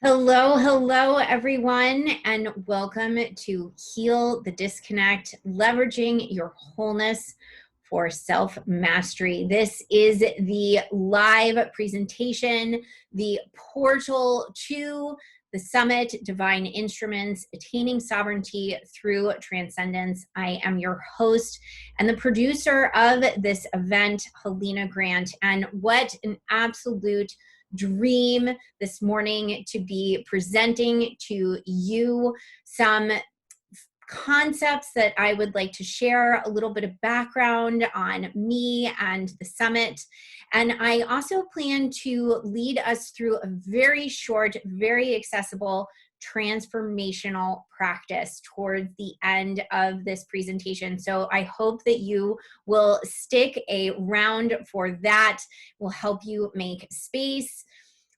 Hello, hello, everyone, and welcome to Heal the Disconnect, leveraging your wholeness for self-mastery. This is the live presentation, the portal to the summit, Divine Instruments, Attaining Sovereignty through Transcendence. I am your host and the producer of this event, Helena Grant, and what an absolute dream this morning to be presenting to you some concepts that I would like to share, a little bit of background on me and the summit. And I also plan to lead us through a very short, very accessible transformational practice towards the end of this presentation. So I hope that you will stick around for that. Will help you make space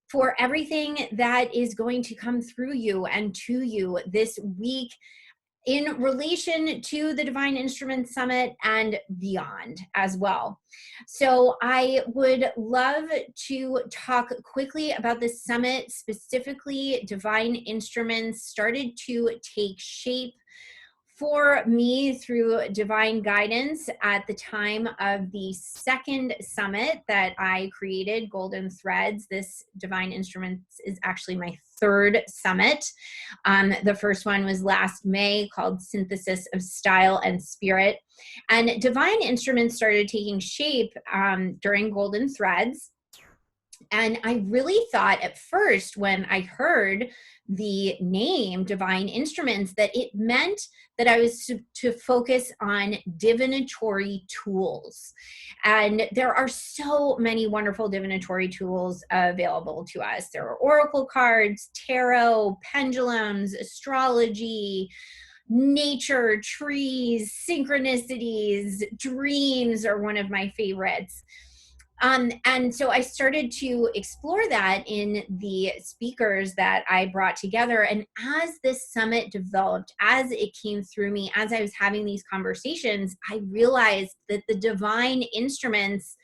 for everything that is going to come through you and to you this week in relation to the Divine Instrument Summit and beyond as well. So I would love to talk quickly about this summit. Specifically, Divine Instruments started to take shape for me through divine guidance at the time of the second summit that I created, Golden Threads. This Divine Instruments is actually my third summit. The first one was last May, called Synthesis of Style and Spirit. And Divine Instruments started taking shape during Golden Threads. And I really thought at first when I heard the name Divine Instruments that it meant that I was to focus on divinatory tools. And there are so many wonderful divinatory tools available to us. There are oracle cards, tarot, pendulums, astrology, nature, trees, synchronicities, dreams are one of my favorites. And so I started to explore that in the speakers that I brought together. And as this summit developed, as it came through me, as I was having these conversations, I realized that the divine instruments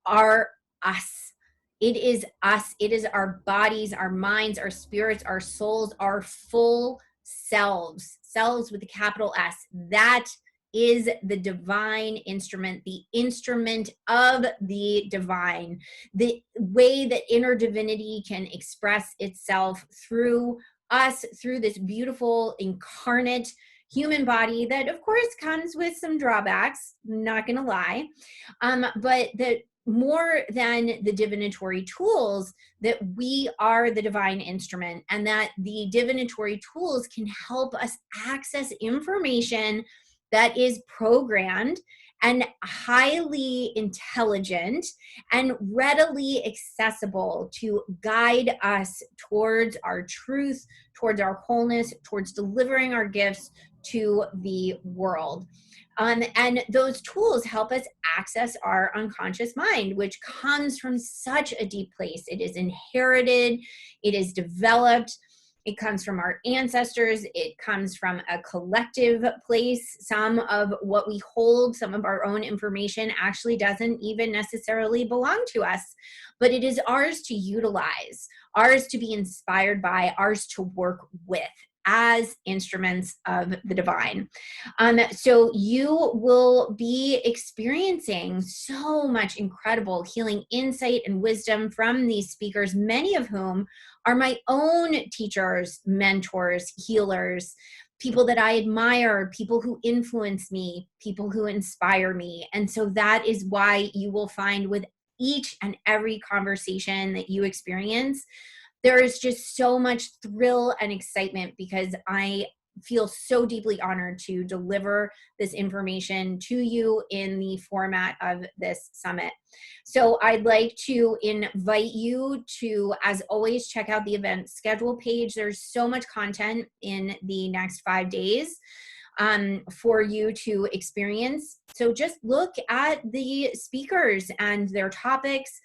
are us. It is us. It is our bodies, our minds, our spirits, our souls, our full selves, selves with a capital S. That is the divine instrument, the instrument of the divine, the way that inner divinity can express itself through us, through this beautiful incarnate human body that of course comes with some drawbacks, not gonna lie, but that more than the divinatory tools, that we are the divine instrument, and that the divinatory tools can help us access information that is programmed and highly intelligent and readily accessible to guide us towards our truth, towards our wholeness, towards delivering our gifts to the world. And those tools help us access our unconscious mind, which comes from such a deep place. It is inherited, it is developed. It comes from our ancestors. It comes from a collective place. Some of what we hold, some of our own information actually doesn't even necessarily belong to us, but it is ours to utilize, ours to be inspired by, ours to work with as instruments of the divine. So you will be experiencing so much incredible healing insight and wisdom from these speakers, many of whom are my own teachers, mentors, healers, people that I admire, people who influence me, people who inspire me. And so that is why you will find with each and every conversation that you experience, there is just so much thrill and excitement, because I feel so deeply honored to deliver this information to you in the format of this summit. So I'd like to invite you to, as always, check out the event schedule page. There's so much content in the next 5 days for you to experience. So just look at the speakers and their topics.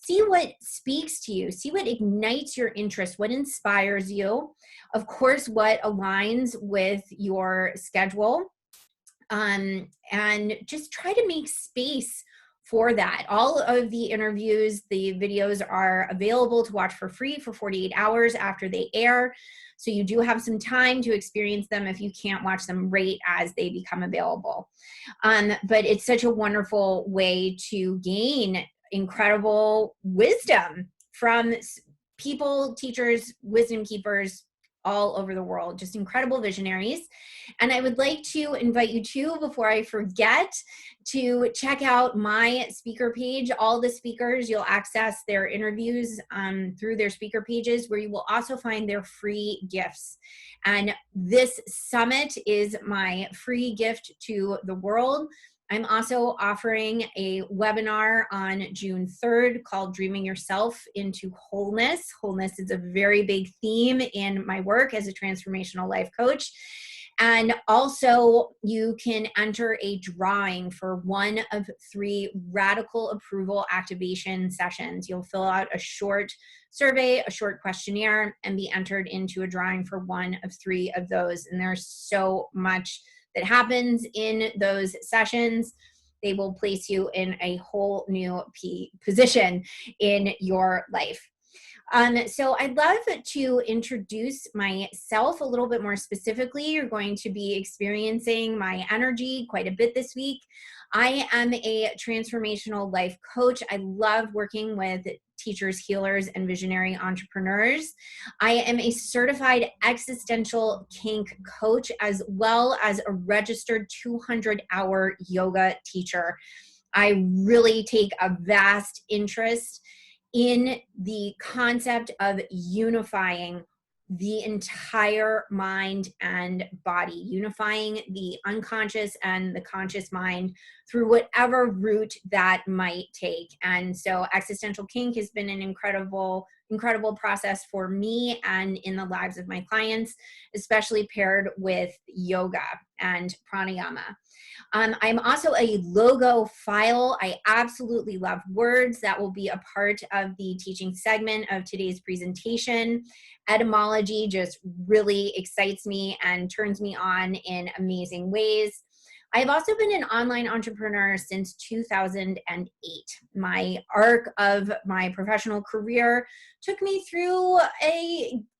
See what speaks to you, see what ignites your interest, what inspires you, of course, what aligns with your schedule, and just try to make space for that. All of the interviews, the videos are available to watch for free for 48 hours after they air. So you do have some time to experience them if you can't watch them right as they become available. But it's such a wonderful way to gain incredible wisdom from people, teachers, wisdom keepers all over the world, just incredible visionaries. And I would like to invite you to, before I forget, to check out my speaker page. All the speakers, you'll access their interviews through their speaker pages, where you will also find their free gifts. And this summit is my free gift to the world. I'm also offering a webinar on June 3rd called Dreaming Yourself into Wholeness. Wholeness is a very big theme in my work as a transformational life coach. And also, you can enter a drawing for one of 3 radical approval activation sessions. You'll fill out a short survey, a short questionnaire, and be entered into a drawing for one of 3 of those. And there's so much that happens in those sessions. They will place you in a whole new position in your life. So I'd love to introduce myself a little bit more specifically. You're going to be experiencing my energy quite a bit this week. I am a transformational life coach. I love working with teachers, healers, and visionary entrepreneurs. I am a certified existential kink coach, as well as a registered 200-hour yoga teacher. I really take a vast interest in the concept of unifying the entire mind and body, unifying the unconscious and the conscious mind through whatever route that might take. And so existential kink has been an incredible process for me and in the lives of my clients, especially paired with yoga and pranayama. I'm also a logophile. I absolutely love words. That will be a part of the teaching segment of today's presentation. Etymology just really excites me and turns me on in amazing ways. I've also been an online entrepreneur since 2008. My arc of my professional career took me through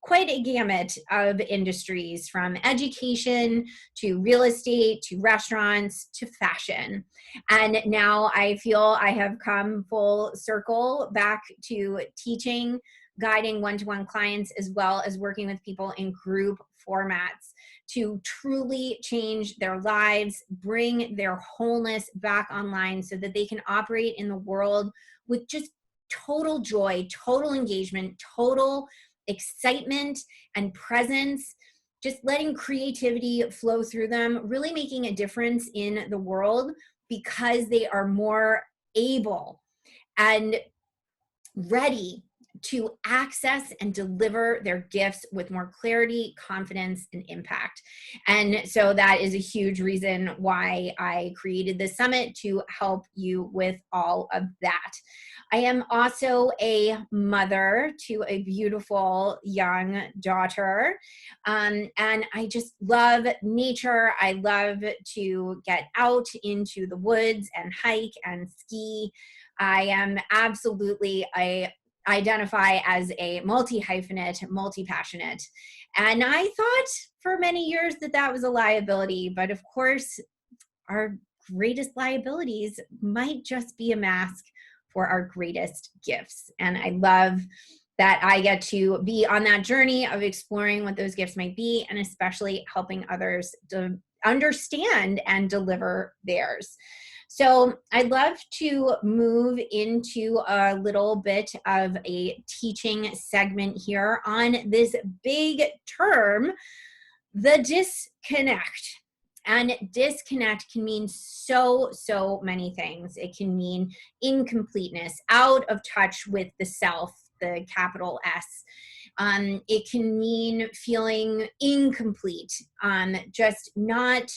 quite a gamut of industries, from education to real estate to restaurants to fashion. And now I feel I have come full circle back to teaching, guiding one-to-one clients, as well as working with people in group formats to truly change their lives, bring their wholeness back online so that they can operate in the world with just total joy, total engagement, total excitement and presence, just letting creativity flow through them, really making a difference in the world because they are more able and ready to access and deliver their gifts with more clarity, confidence, and impact. And so that is a huge reason why I created this summit, to help you with all of that. I am also a mother to a beautiful young daughter. And I just love nature. I love to get out into the woods and hike and ski. I am absolutely identify as a multi-hyphenate, multi-passionate. And I thought for many years that that was a liability, but of course, our greatest liabilities might just be a mask for our greatest gifts. And I love that I get to be on that journey of exploring what those gifts might be, and especially helping others to understand and deliver theirs. So I'd love to move into a little bit of a teaching segment here on this big term, the disconnect. And disconnect can mean so many things. It can mean incompleteness, out of touch with the self, the capital S. It can mean feeling incomplete, just not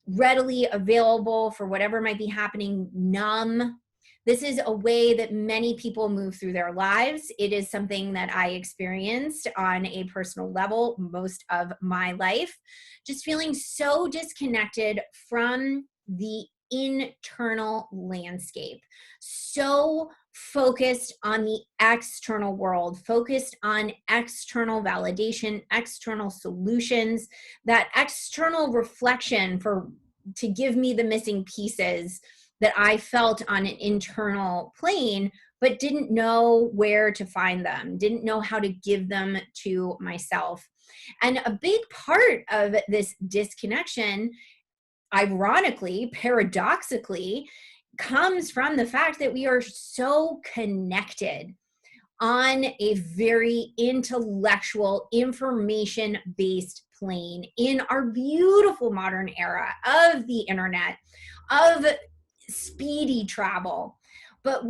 readily available for whatever might be happening, numb. This is a way that many people move through their lives. It is something that I experienced on a personal level most of my life, just feeling so disconnected from the internal landscape, so focused on the external world, focused on external validation, external solutions, that external reflection to give me the missing pieces that I felt on an internal plane, but didn't know where to find them, didn't know how to give them to myself. And a big part of this disconnection, ironically, paradoxically, comes from the fact that we are so connected on a very intellectual, information-based plane in our beautiful modern era of the internet, of speedy travel. But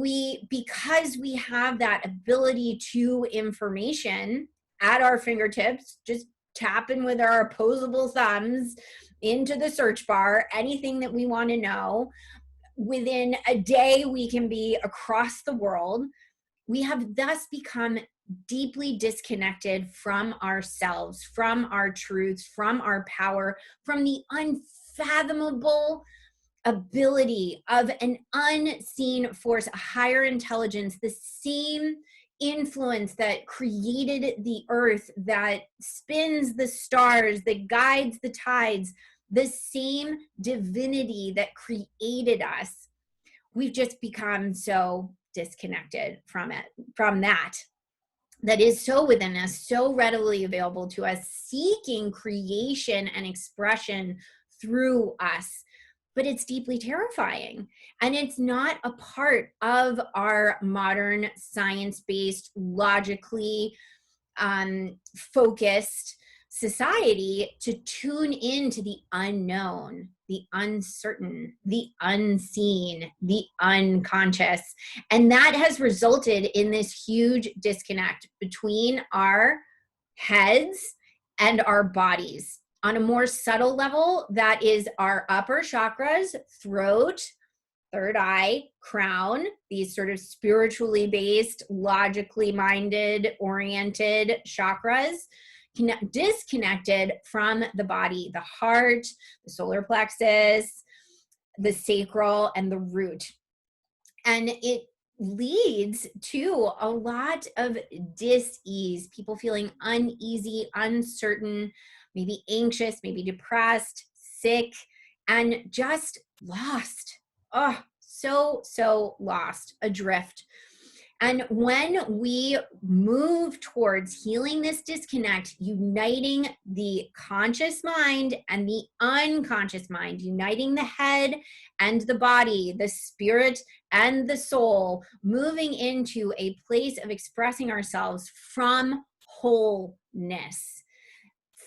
because we have that ability to information at our fingertips, just tapping with our opposable thumbs into the search bar, anything that we want to know, within a day we can be across the world. We have thus become deeply disconnected from ourselves, from our truths, from our power, from the unfathomable ability of an unseen force, a higher intelligence, the same influence that created the earth, that spins the stars, that guides the tides, the same divinity that created us. We've just become so disconnected from that is so within us, so readily available to us, seeking creation and expression through us. But it's deeply terrifying. And it's not a part of our modern science-based, logically focused society to tune into the unknown, the uncertain, the unseen, the unconscious. And that has resulted in this huge disconnect between our heads and our bodies. On a more subtle level, that is our upper chakras, throat, third eye, crown, these sort of spiritually based, logically minded, oriented chakras, disconnected from the body, the heart, the solar plexus, the sacral, and the root. And it leads to a lot of dis-ease, people feeling uneasy, uncertain, maybe anxious, maybe depressed, sick, and just lost. Oh, so lost, adrift. And when we move towards healing this disconnect, uniting the conscious mind and the unconscious mind, uniting the head and the body, the spirit and the soul, moving into a place of expressing ourselves from wholeness,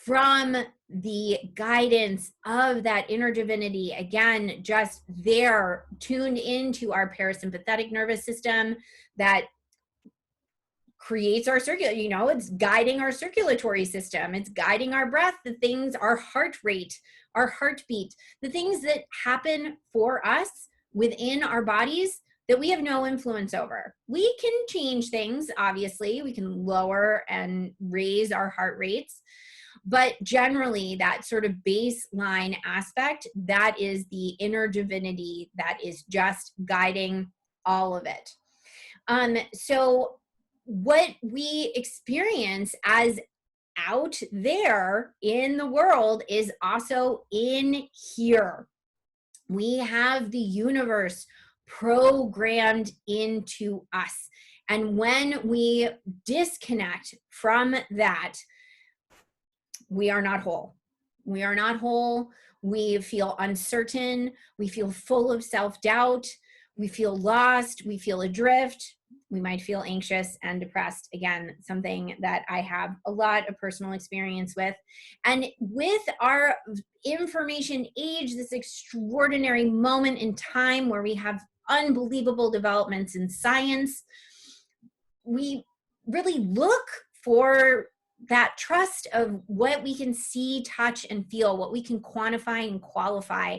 from the guidance of that inner divinity, again, just there, tuned into our parasympathetic nervous system that creates our it's guiding our circulatory system, it's guiding our breath, the things, our heart rate, our heartbeat, the things that happen for us within our bodies that we have no influence over. We can change things, obviously, we can lower and raise our heart rates, but generally that sort of baseline aspect, that is the inner divinity that is just guiding all of it. So what we experience as out there in the world is also in here. We have the universe programmed into us. And when we disconnect from that, we are not whole. We are not whole. We feel uncertain. We feel full of self-doubt. We feel lost. We feel adrift. We might feel anxious and depressed. Again, something that I have a lot of personal experience with. And with our information age, this extraordinary moment in time where we have unbelievable developments in science, we really look for that trust of what we can see, touch, and feel, what we can quantify and qualify,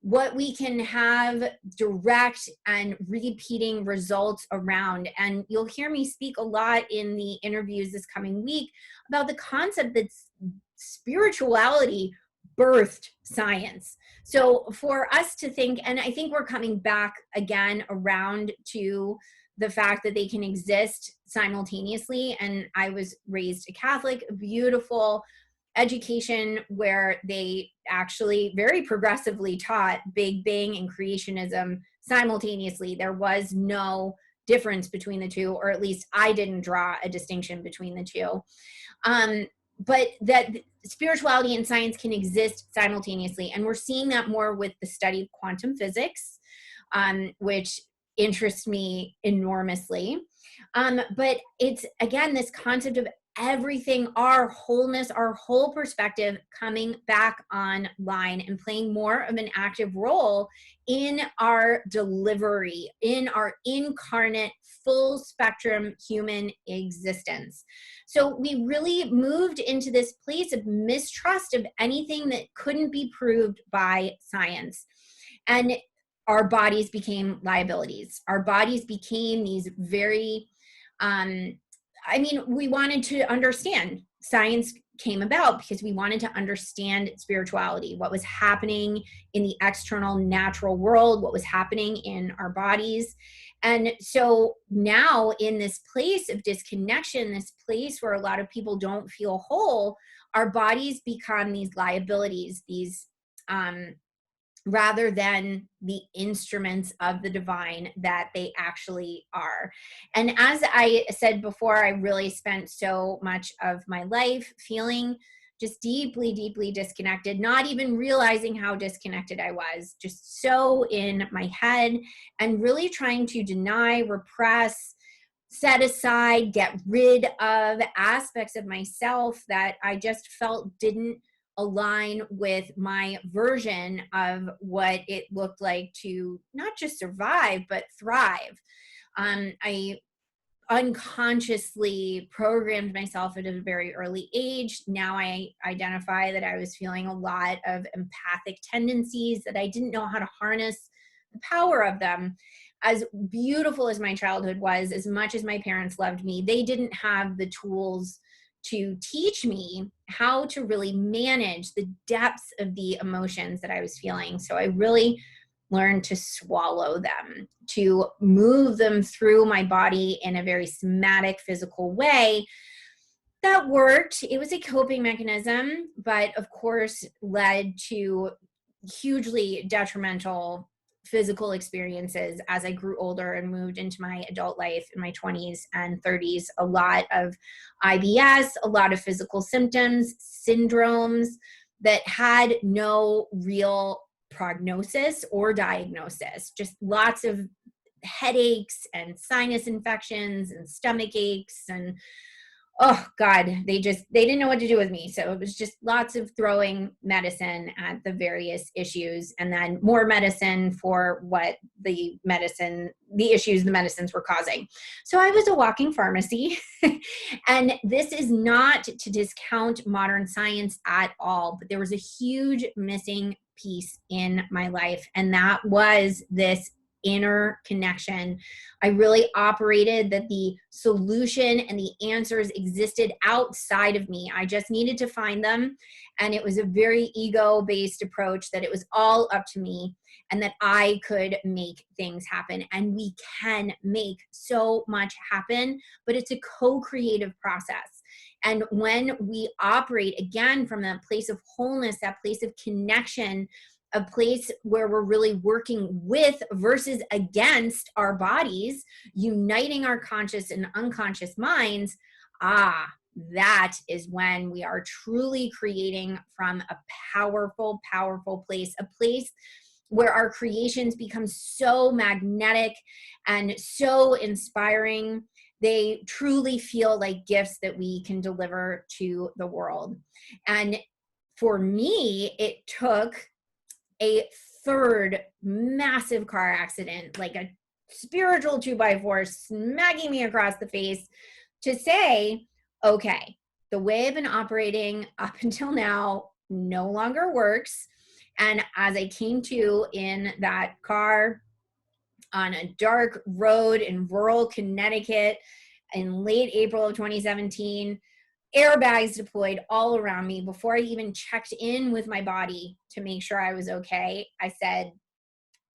what we can have direct and repeating results around. And you'll hear me speak a lot in the interviews this coming week about the concept that spirituality birthed science. So for us to think, and I think we're coming back again around to the fact that they can exist simultaneously. And I was raised a Catholic, beautiful education where they actually very progressively taught Big Bang and creationism simultaneously. There was no difference between the two, or at least I didn't draw a distinction between the two. But that spirituality and science can exist simultaneously. And we're seeing that more with the study of quantum physics, which interests me enormously. But it's, again, this concept of everything, our wholeness, our whole perspective coming back online and playing more of an active role in our delivery, in our incarnate, full spectrum human existence. So we really moved into this place of mistrust of anything that couldn't be proved by science. And our bodies became liabilities. Our bodies became these very, we wanted to understand. Science came about because we wanted to understand spirituality, what was happening in the external natural world, what was happening in our bodies. And so now in this place of disconnection, this place where a lot of people don't feel whole, our bodies become these liabilities, these rather than the instruments of the divine that they actually are. And as I said before, I really spent so much of my life feeling just deeply, deeply disconnected, not even realizing how disconnected I was, just so in my head, and really trying to deny, repress, set aside, get rid of aspects of myself that I just felt didn't align with my version of what it looked like to not just survive, but thrive. I unconsciously programmed myself at a very early age. Now I identify that I was feeling a lot of empathic tendencies, that I didn't know how to harness the power of them. As beautiful as my childhood was, as much as my parents loved me, they didn't have the tools to teach me how to really manage the depths of the emotions that I was feeling. So I really learned to swallow them, to move them through my body in a very somatic, physical way. That worked. It was a coping mechanism, but of course led to hugely detrimental physical experiences as I grew older and moved into my adult life in my 20s and 30s. A lot of IBS, a lot of physical symptoms, syndromes that had no real prognosis or diagnosis, just lots of headaches and sinus infections and stomach aches, and oh God, they didn't know what to do with me. So it was just lots of throwing medicine at the various issues, and then more medicine for what the issues the medicines were causing. So I was a walking pharmacy. And this is not to discount modern science at all, but there was a huge missing piece in my life, and that was this inner connection. I really operated that the solution and the answers existed outside of me. I just needed to find them. And it was a very ego-based approach, that it was all up to me and that I could make things happen. And we can make so much happen, but it's a co-creative process. And when we operate again from that place of wholeness, that place of connection, a place where we're really working with versus against our bodies, uniting our conscious and unconscious minds, that is when we are truly creating from a powerful, powerful place, a place where our creations become so magnetic and so inspiring. They truly feel like gifts that we can deliver to the world. And for me, it took a third massive car accident, like a spiritual 2x4 smacking me across the face, to say, okay, the way I've been operating up until now no longer works. And as I came to in that car on a dark road in rural Connecticut in late April of 2017, airbags deployed all around me. Before I even checked in with my body to make sure I was okay, I said,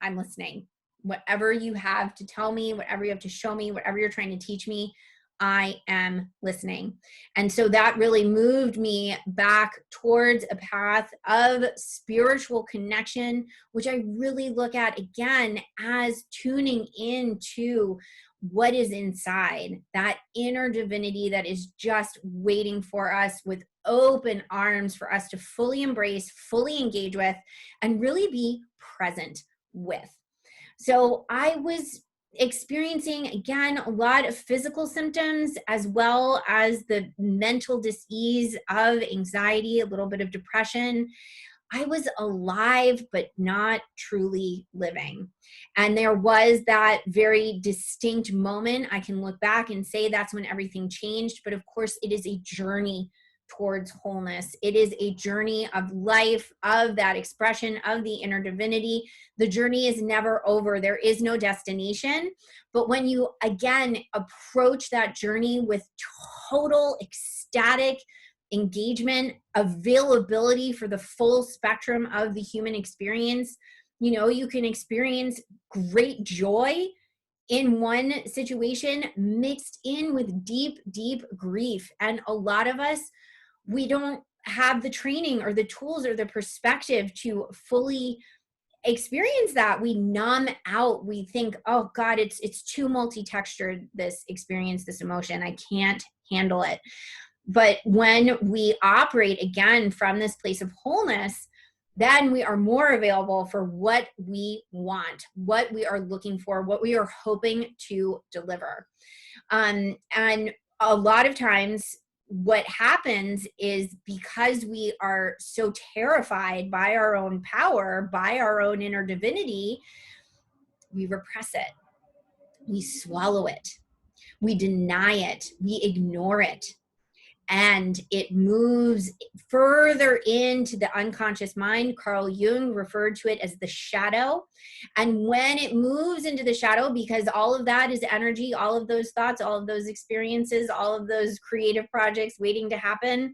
I'm listening. Whatever you have to tell me, whatever you have to show me, whatever you're trying to teach me, I am listening. And so that really moved me back towards a path of spiritual connection, which I really look at again as tuning into what is inside, that inner divinity that is just waiting for us with open arms for us to fully embrace, fully engage with, and really be present with. So I was experiencing, again, a lot of physical symptoms as well as the mental dis-ease of anxiety, a little bit of depression. I was alive, but not truly living. And there was that very distinct moment. I can look back and say that's when everything changed. But of course, it is a journey towards wholeness. It is a journey of life, of that expression of the inner divinity. The journey is never over. There is no destination. But when you, again, approach that journey with total ecstatic engagement, availability for the full spectrum of the human experience, you know, you can experience great joy in one situation mixed in with deep, deep grief. And a lot of us, we don't have the training or the tools or the perspective to fully experience that. We numb out. We think, oh God, it's too multi-textured, this experience, this emotion. I can't handle it. But when we operate again from this place of wholeness, then we are more available for what we want, what we are looking for, what we are hoping to deliver. And a lot of times what happens is because we are so terrified by our own power, by our own inner divinity, we repress it, we swallow it, we deny it, we ignore it. And it moves further into the unconscious mind. Carl Jung referred to it as the shadow. And when it moves into the shadow, because all of that is energy, all of those thoughts, all of those experiences, all of those creative projects waiting to happen,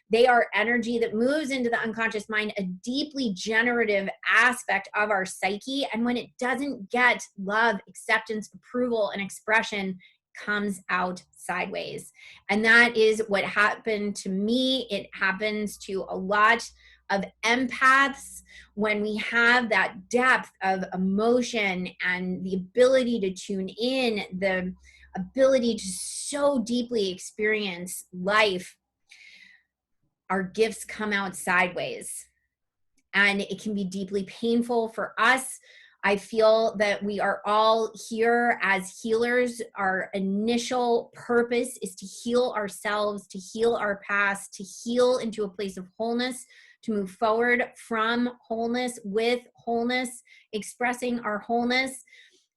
they are energy that moves into the unconscious mind, a deeply generative aspect of our psyche. And when it doesn't get love, acceptance, approval, and expression, comes out sideways. And that is what happened to me. It happens to a lot of empaths when we have that depth of emotion and the ability to tune in, the ability to so deeply experience life. Our gifts come out sideways, and it can be deeply painful for us. I feel that we are all here as healers. Our initial purpose is to heal ourselves, to heal our past, to heal into a place of wholeness, to move forward from wholeness with wholeness, expressing our wholeness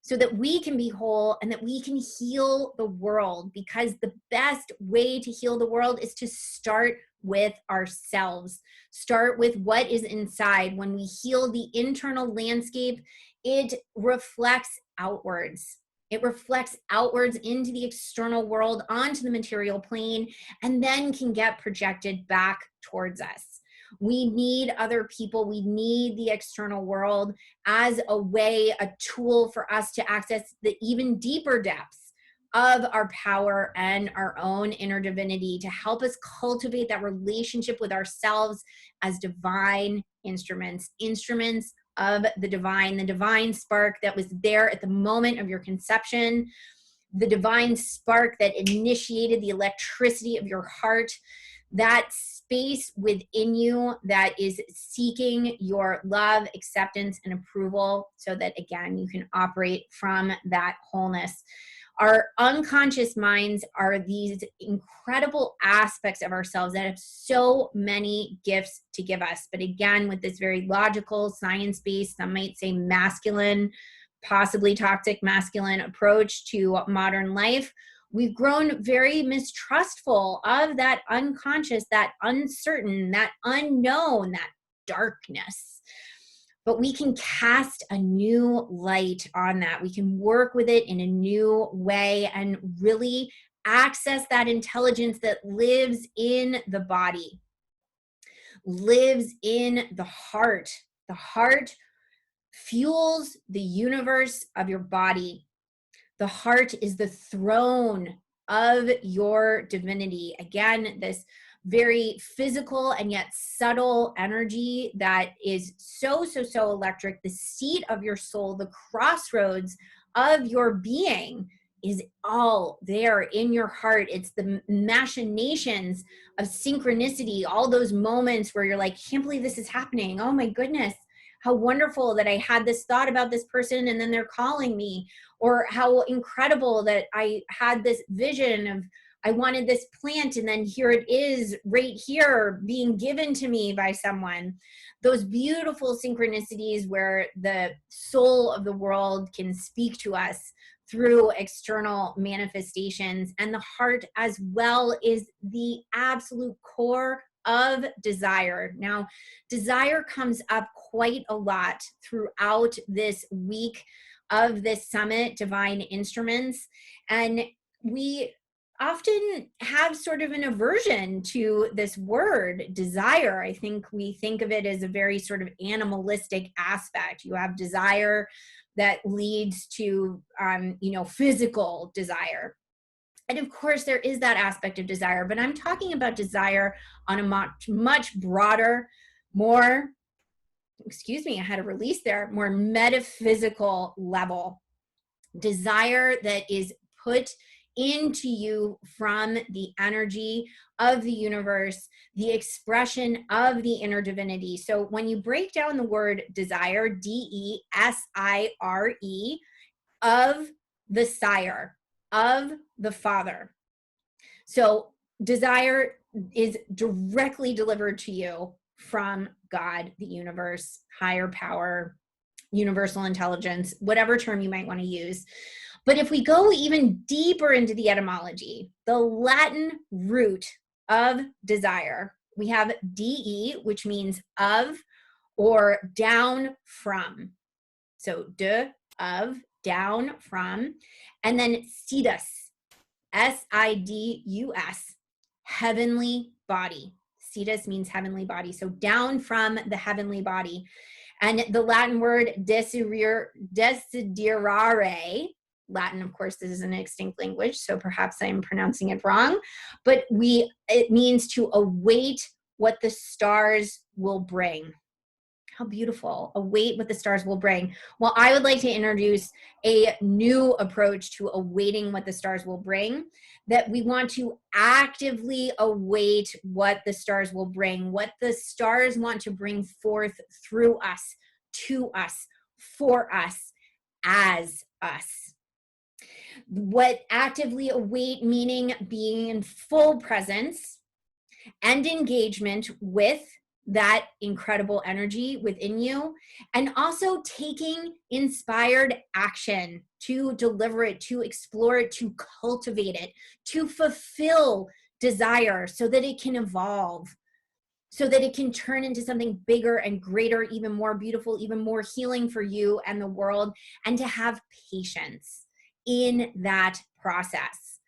so that we can be whole and that we can heal the world. Because the best way to heal the world is to start with ourselves. Start with what is inside. When we heal the internal landscape, it reflects outwards. It reflects outwards into the external world, onto the material plane, and then can get projected back towards us. We need other people. We need the external world as a way, a tool for us to access the even deeper depths of our power and our own inner divinity, to help us cultivate that relationship with ourselves as divine instruments of the divine spark that was there at the moment of your conception, the divine spark that initiated the electricity of your heart, that space within you that is seeking your love, acceptance, and approval, so that, again, you can operate from that wholeness. Our unconscious minds are these incredible aspects of ourselves that have so many gifts to give us. But again, with this very logical, science-based, some might say masculine, possibly toxic masculine approach to modern life, we've grown very mistrustful of that unconscious, that uncertain, that unknown, that darkness. But we can cast a new light on that. We can work with it in a new way and really access that intelligence that lives in the body, lives in the heart. The heart fuels the universe of your body. The heart is the throne of your divinity. Again, this very physical and yet subtle energy that is so electric. The seat of your soul, the crossroads of your being is all there in your heart. It's the machinations of synchronicity, all those moments where you're like, can't believe this is happening. Oh my goodness, how wonderful that I had this thought about this person and then they're calling me. Or how incredible that I had this vision of I wanted this plant and then here it is right here being given to me by someone. Those beautiful synchronicities where the soul of the world can speak to us through external manifestations, and the heart as well is the absolute core of desire. Now, desire comes up quite a lot throughout this week of this summit, Divine Instruments, and we often have sort of an aversion to this word desire. I think we think of it as a very sort of animalistic aspect. You have desire that leads to physical desire. And of course, there is that aspect of desire, but I'm talking about desire on a much broader, more, I had a release there, more metaphysical level. Desire that is put into you from the energy of the universe, the expression of the inner divinity. So when you break down the word desire, DESIRE, of the sire, of the father. So desire is directly delivered to you from God, the universe, higher power, universal intelligence, whatever term you might want to use. But if we go even deeper into the etymology, the Latin root of desire, we have DE, which means of or down from. So de, of, down from, and then sidus, SIDUS, heavenly body. Sidus means heavenly body. So down from the heavenly body. And the Latin word desiderare, Latin, of course, this is an extinct language, so perhaps I'm pronouncing it wrong, but it means to await what the stars will bring. How beautiful. Await what the stars will bring. Well, I would like to introduce a new approach to awaiting what the stars will bring, that we want to actively await what the stars will bring, what the stars want to bring forth through us, to us, for us, as us. What actively await, meaning being in full presence and engagement with that incredible energy within you, and also taking inspired action to deliver it, to explore it, to cultivate it, to fulfill desire so that it can evolve, so that it can turn into something bigger and greater, even more beautiful, even more healing for you and the world, and to have patience in that process.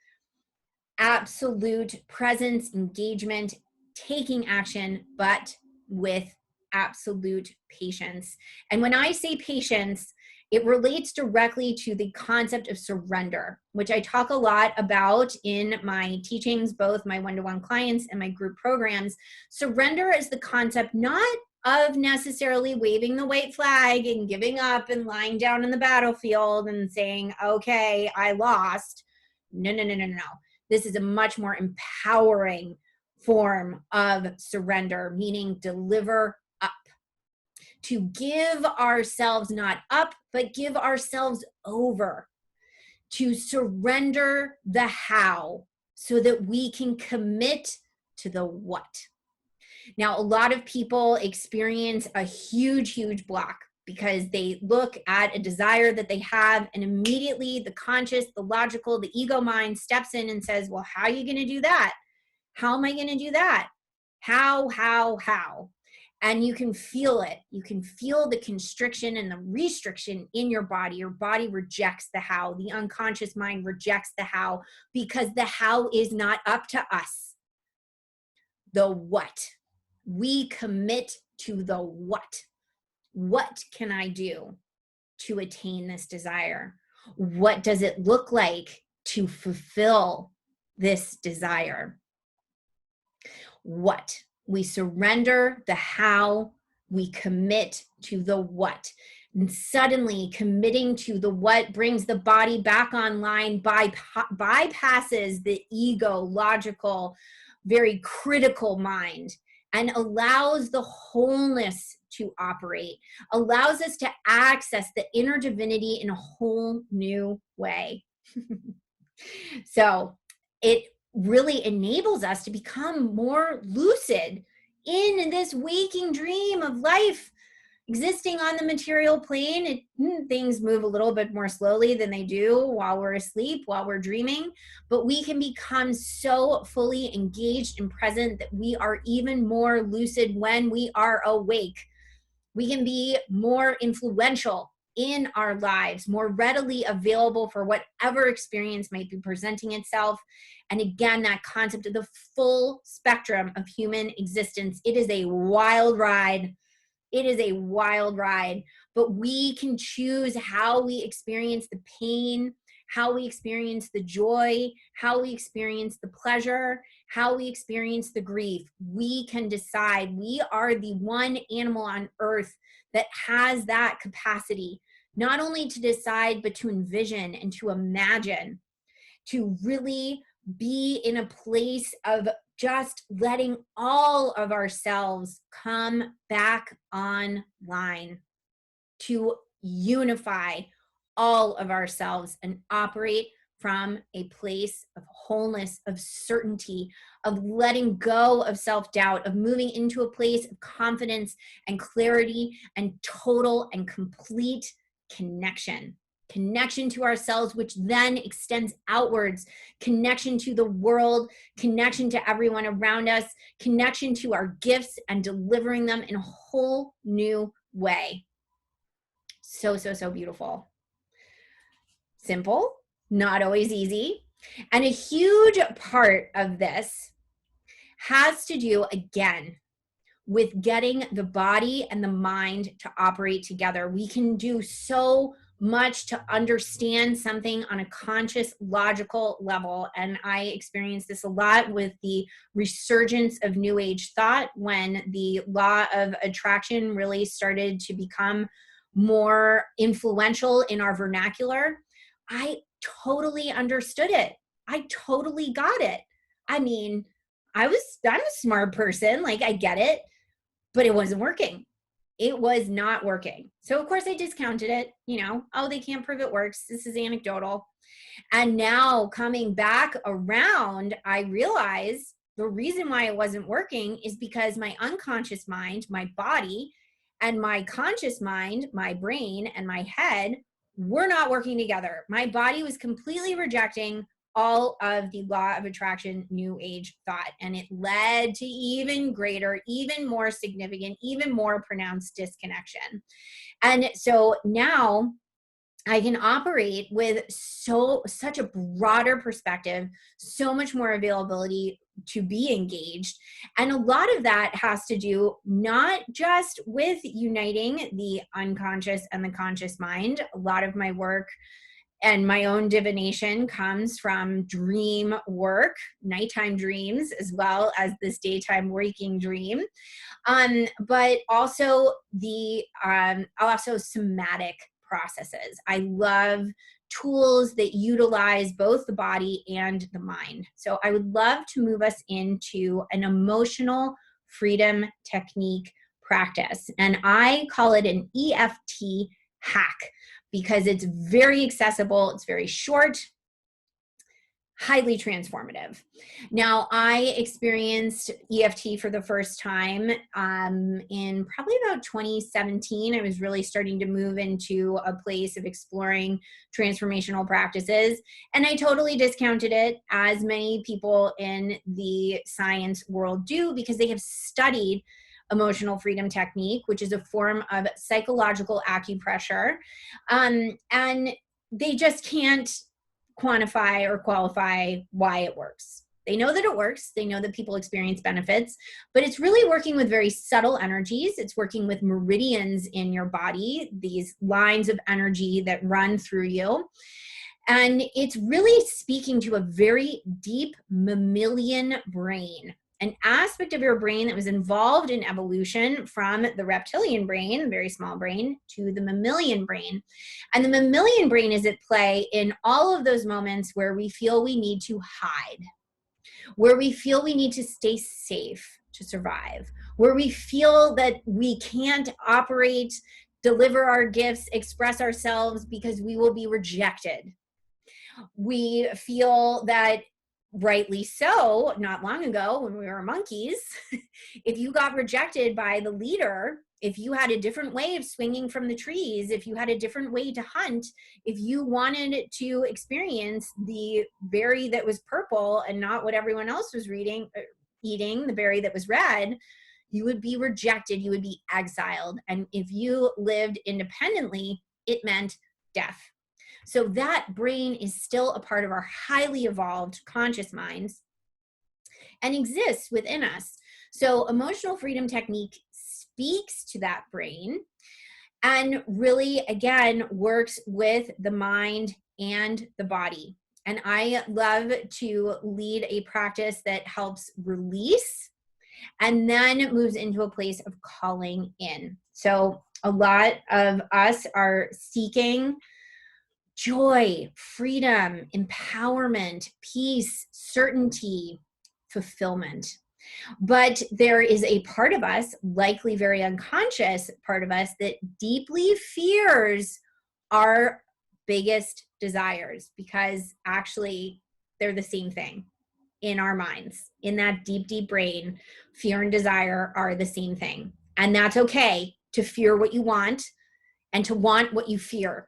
Absolute presence, engagement, taking action, but with absolute patience. And when I say patience, it relates directly to the concept of surrender, which I talk a lot about in my teachings, both my one-to-one clients and my group programs. Surrender is the concept not of necessarily waving the white flag and giving up and lying down in the battlefield and saying, okay, I lost. No. This is a much more empowering form of surrender, meaning deliver up. To give ourselves not up, but give ourselves over. To surrender the how so that we can commit to the what. Now, a lot of people experience a huge block because they look at a desire that they have, and immediately the conscious, the logical, the ego mind steps in and says, well, how are you going to do that? How am I going to do that? How? And you can feel it. You can feel the constriction and the restriction in your body. Your body rejects the how. The unconscious mind rejects the how, because the how is not up to us. The what. We commit to the what. What can I do to attain this desire? What does it look like to fulfill this desire? What? We surrender the how, we commit to the what. And suddenly committing to the what brings the body back online, bypasses the ego, logical, very critical mind, and allows the wholeness to operate, allows us to access the inner divinity in a whole new way. So it really enables us to become more lucid in this waking dream of life existing on the material plane. Things move a little bit more slowly than they do while we're asleep, while we're dreaming, but we can become so fully engaged and present that we are even more lucid when we are awake. We can be more influential in our lives, more readily available for whatever experience might be presenting itself. And again, that concept of the full spectrum of human existence. It is a wild ride. It is a wild ride, but we can choose how we experience the pain, how we experience the joy, how we experience the pleasure, how we experience the grief. We can decide. We are the one animal on earth that has that capacity, not only to decide, but to envision and to imagine, to really be in a place of just letting all of ourselves come back online, to unify all of ourselves and operate from a place of wholeness, of certainty, of letting go of self-doubt, of moving into a place of confidence and clarity and total and complete connection. Connection to ourselves, which then extends outwards, connection to the world, connection to everyone around us, connection to our gifts and delivering them in a whole new way. So, so, so beautiful. Simple, not always easy. And a huge part of this has to do, again, with getting the body and the mind to operate together. We can do so much to understand something on a conscious, logical level. And I experienced this a lot with the resurgence of New Age thought when the law of attraction really started to become more influential in our vernacular. I totally understood it. I totally got it. I mean, I'm a smart person. Like, I get it, but it wasn't working. It was not working. So of course I discounted it, oh, they can't prove it works. This is anecdotal. And now coming back around, I realize the reason why it wasn't working is because my unconscious mind, my body, and my conscious mind, my brain and my head, were not working together. My body was completely rejecting all of the law of attraction, New Age thought. And it led to even greater, even more significant, even more pronounced disconnection. And so now I can operate with such a broader perspective, so much more availability to be engaged. And a lot of that has to do not just with uniting the unconscious and the conscious mind. A lot of my work and my own divination comes from dream work, nighttime dreams, as well as this daytime waking dream. But also also somatic processes. I love tools that utilize both the body and the mind. So I would love to move us into an emotional freedom technique practice. And I call it an EFT hack, because it's very accessible, it's very short, highly transformative. Now, I experienced EFT for the first time in probably about 2017. I was really starting to move into a place of exploring transformational practices, and I totally discounted it, as many people in the science world do, because they have studied emotional freedom technique, which is a form of psychological acupressure. And they just can't quantify or qualify why it works. They know that it works. They know that people experience benefits, but it's really working with very subtle energies. It's working with meridians in your body, these lines of energy that run through you. And it's really speaking to a very deep mammalian brain, an aspect of your brain that was involved in evolution from the reptilian brain, very small brain, to the mammalian brain. And the mammalian brain is at play in all of those moments where we feel we need to hide, where we feel we need to stay safe to survive, where we feel that we can't operate, deliver our gifts, express ourselves because we will be rejected. We feel that, rightly so, not long ago when we were monkeys, if you got rejected by the leader, if you had a different way of swinging from the trees, if you had a different way to hunt, if you wanted to experience the berry that was purple and not what everyone else was eating, the berry that was red, you would be rejected, you would be exiled. And if you lived independently, it meant death. So that brain is still a part of our highly evolved conscious minds and exists within us. So emotional freedom technique speaks to that brain and really, again, works with the mind and the body. And I love to lead a practice that helps release and then moves into a place of calling in. So a lot of us are seeking joy, freedom, empowerment, peace, certainty, fulfillment. But there is a part of us, likely very unconscious part of us, that deeply fears our biggest desires, because actually they're the same thing in our minds. In that deep, deep brain, fear and desire are the same thing. And that's okay to fear what you want and to want what you fear,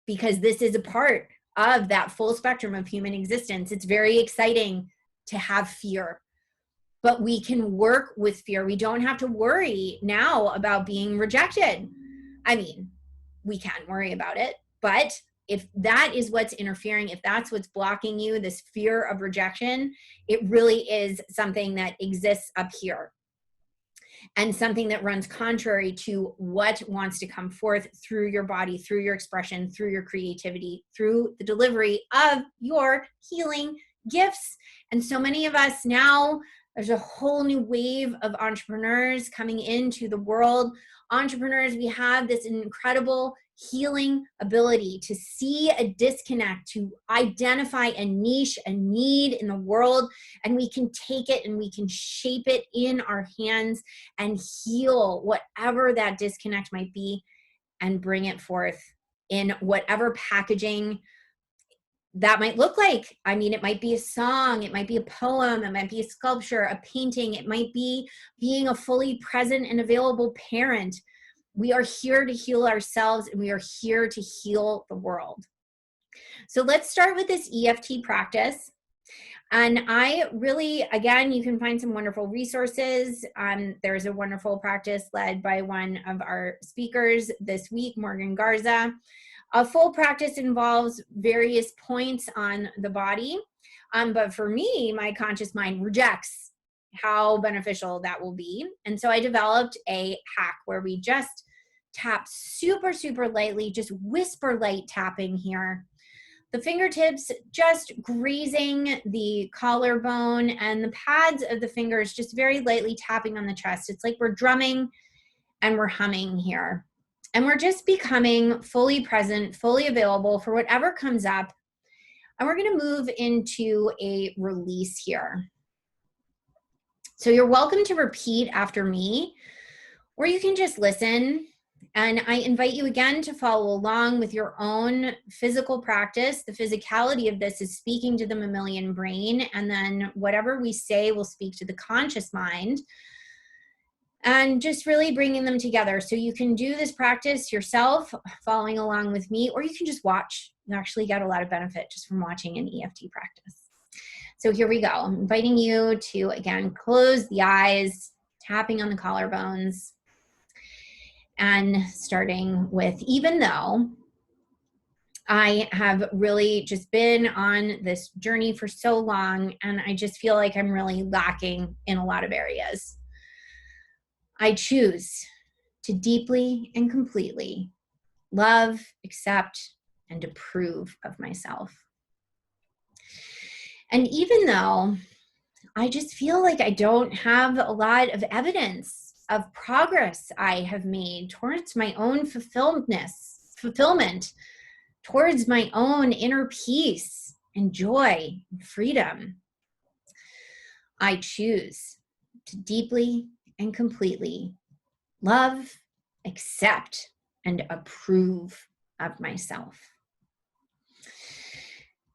because this is a part of that full spectrum of human existence. It's very exciting to have fear, but we can work with fear. We don't have to worry now about being rejected. I mean, we can worry about it, but if that is what's interfering, if that's what's blocking you, this fear of rejection, it really is something that exists up here, and something that runs contrary to what wants to come forth through your body, through your expression, through your creativity, through the delivery of your healing gifts. And so many of us now, there's a whole new wave of entrepreneurs coming into the world. Entrepreneurs, we have this incredible healing ability to see a disconnect, to identify a niche, a need in the world, and we can take it and we can shape it in our hands and heal whatever that disconnect might be and bring it forth in whatever packaging that might look like. I mean, it might be a song, it might be a poem, it might be a sculpture, a painting, it might be being a fully present and available parent. We are here to heal ourselves, and we are here to heal the world. So let's start with this EFT practice. And I really, again, you can find some wonderful resources. There's a wonderful practice led by one of our speakers this week, Morgan Garza. A full practice involves various points on the body. But for me, my conscious mind rejects how beneficial that will be. And so I developed a hack where we just tap super, super lightly, just whisper light tapping here. The fingertips just grazing the collarbone and the pads of the fingers just very lightly tapping on the chest. It's like we're drumming and we're humming here. And we're just becoming fully present, fully available for whatever comes up. And we're going to move into a release here. So you're welcome to repeat after me, or you can just listen. And I invite you again to follow along with your own physical practice. The physicality of this is speaking to the mammalian brain, and then whatever we say will speak to the conscious mind, and just really bringing them together. So you can do this practice yourself, following along with me, or you can just watch. You actually get a lot of benefit just from watching an EFT practice. So here we go. I'm inviting you to, again, close the eyes, tapping on the collarbones, and starting with, even though I have really just been on this journey for so long, and I just feel like I'm really lacking in a lot of areas, I choose to deeply and completely love, accept, and approve of myself. And even though I just feel like I don't have a lot of evidence of progress I have made towards my own fulfillment, towards my own inner peace and joy and freedom, I choose to deeply and completely love, accept, and approve of myself.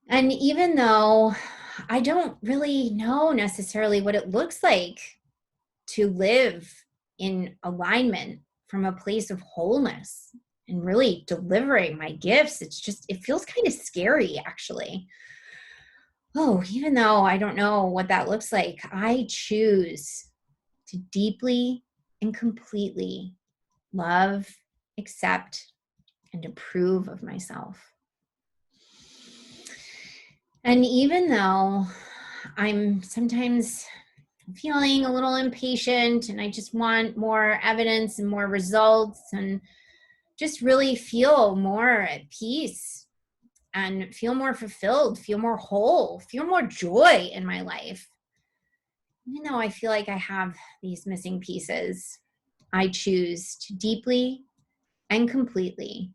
And even though I don't really know necessarily what it looks like to live in alignment from a place of wholeness and really delivering my gifts, it feels kind of scary, actually. Oh, even though I don't know what that looks like, I choose to deeply and completely love, accept, and approve of myself. And even though I'm sometimes feeling a little impatient and I just want more evidence and more results and just really feel more at peace and feel more fulfilled, feel more whole, feel more joy in my life, even though I feel like I have these missing pieces, I choose to deeply and completely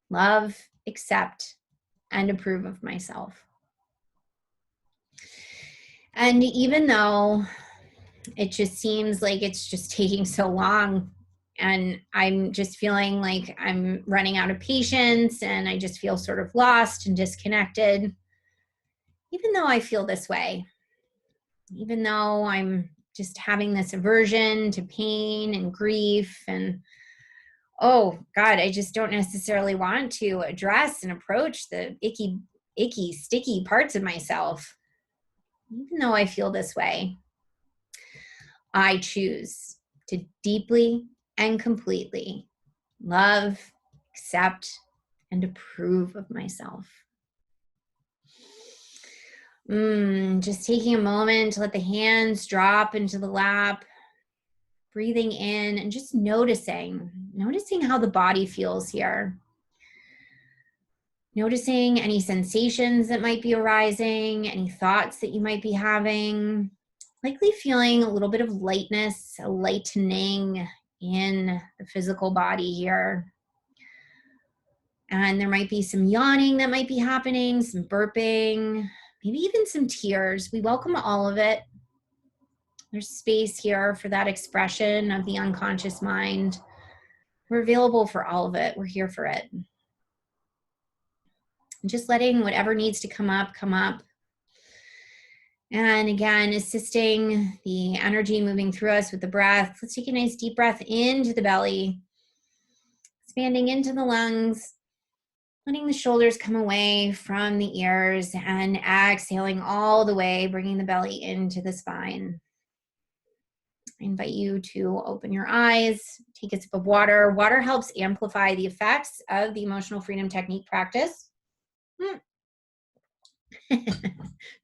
love, accept, and approve of myself. And even though it just seems like it's just taking so long and I'm just feeling like I'm running out of patience and I just feel sort of lost and disconnected, even though I feel this way, even though I'm just having this aversion to pain and grief and, oh God, I just don't necessarily want to address and approach the icky, sticky parts of myself. Even though I feel this way, I choose to deeply and completely love, accept, and approve of myself. Just taking a moment to let the hands drop into the lap, breathing in and just noticing how the body feels here. Noticing any sensations that might be arising, any thoughts that you might be having, likely feeling a little bit of lightness, a lightening in the physical body here. And there might be some yawning that might be happening, some burping, maybe even some tears. We welcome all of it. There's space here for that expression of the unconscious mind. We're available for all of it. We're here for it. And just letting whatever needs to come up, come up. And again, assisting the energy moving through us with the breath. Let's take a nice deep breath into the belly, expanding into the lungs, letting the shoulders come away from the ears, and exhaling all the way, bringing the belly into the spine. I invite you to open your eyes, take a sip of water. Water helps amplify the effects of the emotional freedom technique practice.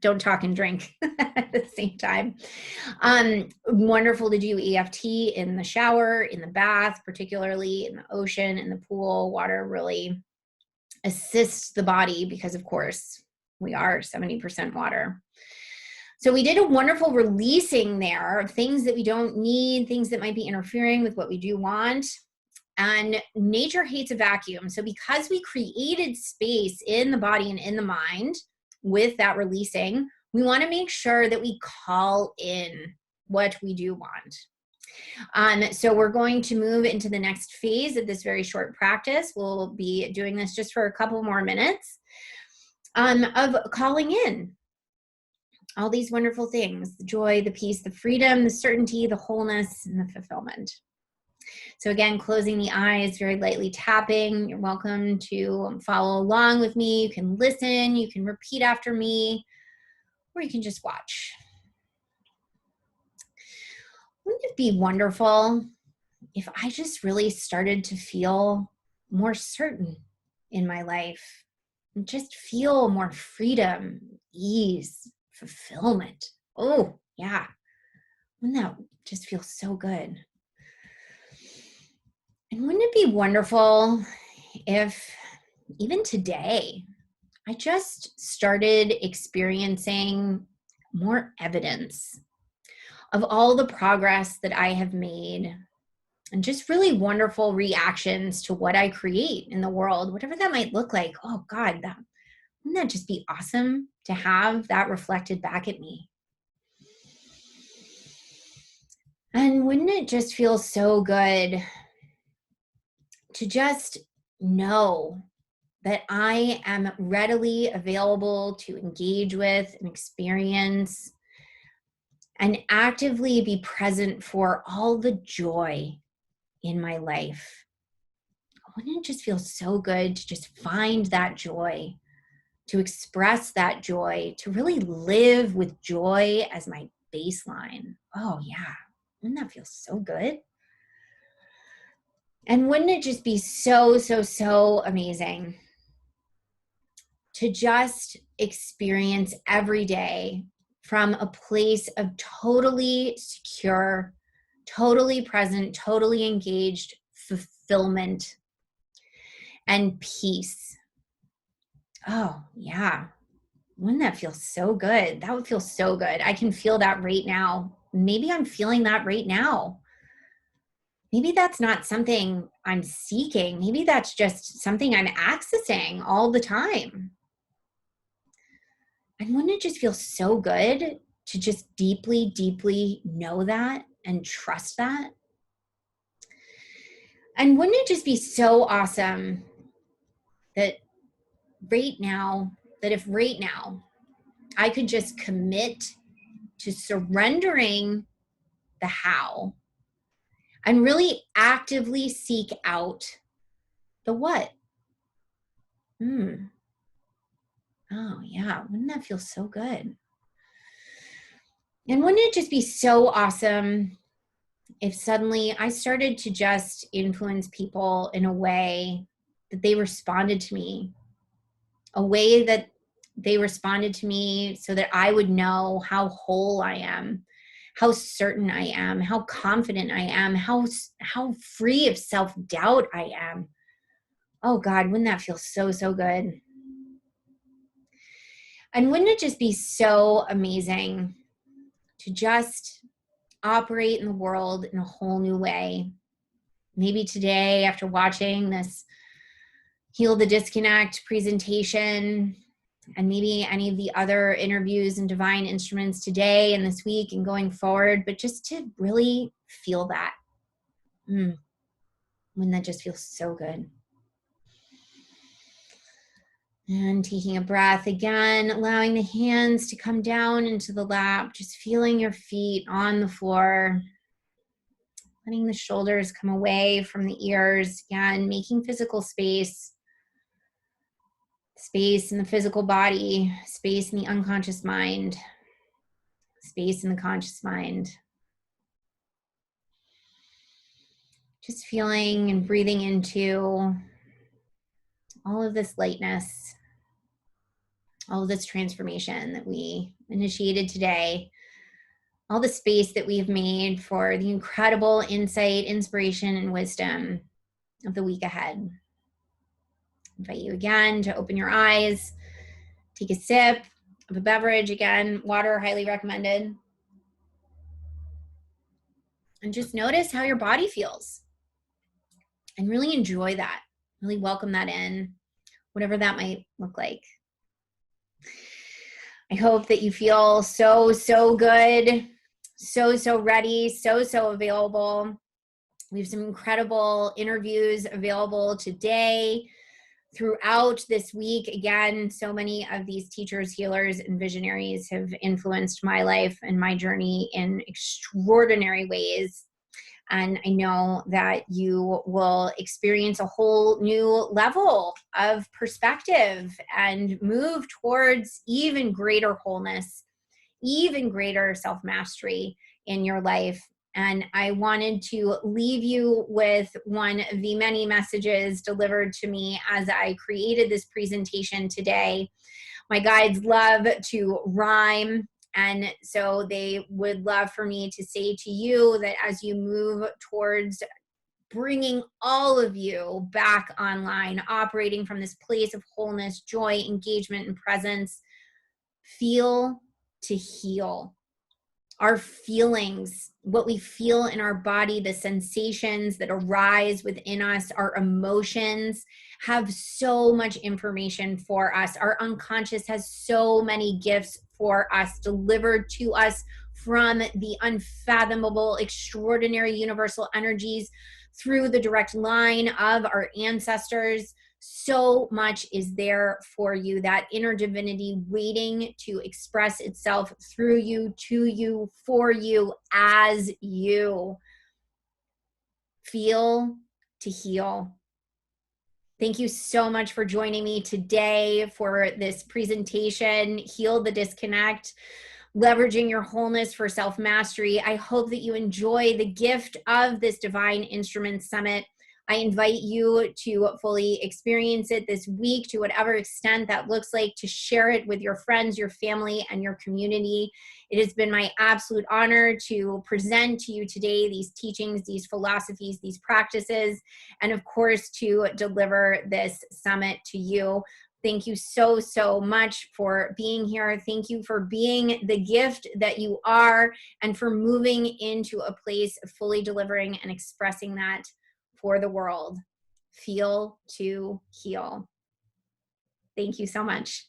Don't talk and drink at the same time. Wonderful to do EFT in the shower, in the bath, particularly in the ocean, in the pool. Water really assists the body because, of course, we are 70% water. So we did a wonderful releasing there of things that we don't need, things that might be interfering with what we do want. And nature hates a vacuum. So because we created space in the body and in the mind with that releasing, we want to make sure that we call in what we do want. So we're going to move into the next phase of this very short practice. We'll be doing this just for a couple more minutes of calling in all these wonderful things: the joy, the peace, the freedom, the certainty, the wholeness, and the fulfillment. So again, closing the eyes, very lightly tapping. You're welcome to follow along with me. You can listen, you can repeat after me, or you can just watch. Wouldn't it be wonderful if I just really started to feel more certain in my life and just feel more freedom, ease, fulfillment? Oh, yeah. Wouldn't that just feel so good? And wouldn't it be wonderful if even today I just started experiencing more evidence of all the progress that I have made and just really wonderful reactions to what I create in the world, whatever that might look like? Oh God, wouldn't that just be awesome to have that reflected back at me? And wouldn't it just feel so good to just know that I am readily available to engage with and experience and actively be present for all the joy in my life? Wouldn't it just feel so good to just find that joy, to express that joy, to really live with joy as my baseline? Oh, yeah. Wouldn't that feel so good? And wouldn't it just be so, so, so amazing to just experience every day from a place of totally secure, totally present, totally engaged fulfillment and peace? Oh, yeah. Wouldn't that feel so good? That would feel so good. I can feel that right now. Maybe I'm feeling that right now. Maybe that's not something I'm seeking. Maybe that's just something I'm accessing all the time. And wouldn't it just feel so good to just deeply, deeply know that and trust that? And wouldn't it just be so awesome that if right now I could just commit to surrendering the how and really actively seek out the what? Oh, yeah. Wouldn't that feel so good? And wouldn't it just be so awesome if suddenly I started to just influence people in a way that they responded to me, a way that they responded to me so that I would know how whole I am, how certain I am, how confident I am, how free of self-doubt I am. Oh God, wouldn't that feel so, so good? And wouldn't it just be so amazing to just operate in the world in a whole new way? Maybe today, after watching this Heal the Disconnect presentation, and maybe any of the other interviews and divine instruments today and this week and going forward, but just to really feel that. Wouldn't that just feel so good? And taking a breath again, allowing the hands to come down into the lap, just feeling your feet on the floor, letting the shoulders come away from the ears, again, making physical space in the physical body, space in the unconscious mind, space in the conscious mind. Just feeling and breathing into all of this lightness, all of this transformation that we initiated today, all the space that we've made for the incredible insight, inspiration, and wisdom of the week ahead. I invite you again to open your eyes, take a sip of a beverage, again, water, highly recommended, and just notice how your body feels and really enjoy that. Really welcome that in, whatever that might look like. I hope that you feel so, so good, so, so ready, so, so available. We have some incredible interviews available today, throughout this week. Again, so many of these teachers, healers, and visionaries have influenced my life and my journey in extraordinary ways. And I know that you will experience a whole new level of perspective and move towards even greater wholeness, even greater self-mastery in your life And I wanted to leave you with one of the many messages delivered to me as I created this presentation today. My guides love to rhyme, and so they would love for me to say to you that as you move towards bringing all of you back online, operating from this place of wholeness, joy, engagement, and presence, feel to heal. Our feelings, what we feel in our body, the sensations that arise within us, our emotions have so much information for us. Our unconscious has so many gifts for us delivered to us from the unfathomable, extraordinary universal energies through the direct line of our ancestors. So much is there for you, that inner divinity waiting to express itself through you, to you, for you, as you. Feel to heal. Thank you so much for joining me today for this presentation, Heal the Disconnect, leveraging your wholeness for self-mastery. I hope that you enjoy the gift of this Divine Instrument Summit. I invite you to fully experience it this week to whatever extent that looks like, to share it with your friends, your family, and your community. It has been my absolute honor to present to you today these teachings, these philosophies, these practices, and of course to deliver this summit to you. Thank you so, so much for being here. Thank you for being the gift that you are, and for moving into a place of fully delivering and expressing that for the world. Feel to heal. Thank you so much.